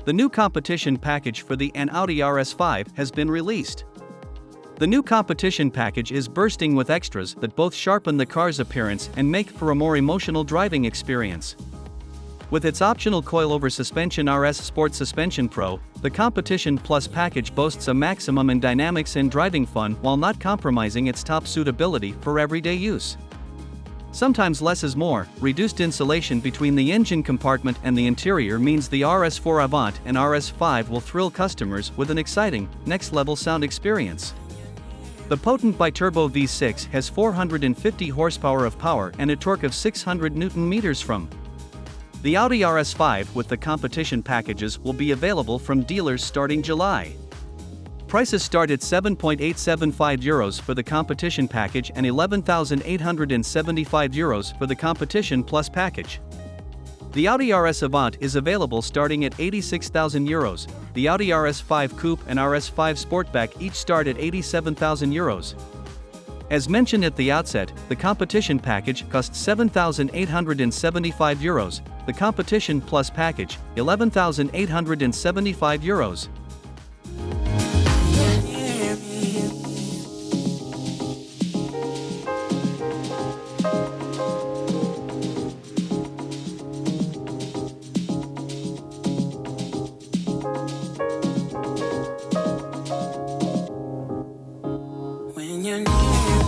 The new competition package for the Audi RS5 has been released. The new competition package is bursting with extras that both sharpen the car's appearance and make for a more emotional driving experience. With its optional coilover suspension RS Sport Suspension Pro, the Competition Plus package boasts a maximum in dynamics and driving fun while not compromising its top suitability for everyday use. Sometimes less is more. Reduced insulation between the engine compartment and the interior means the RS4 Avant and RS5 will thrill customers with an exciting, next-level sound experience. The potent biturbo V6 has 450 horsepower of power and a torque of 600 Nm from. The Audi RS5 with the competition packages will be available from dealers starting July. Prices start at €7,875 for the competition package and €11,875 for the competition plus package. The Audi RS Avant is available starting at €86,000. The Audi RS5 Coupe and RS5 Sportback each start at €87,000. As mentioned at the outset, the competition package costs €7,875. The competition plus package, €11,875. When you're near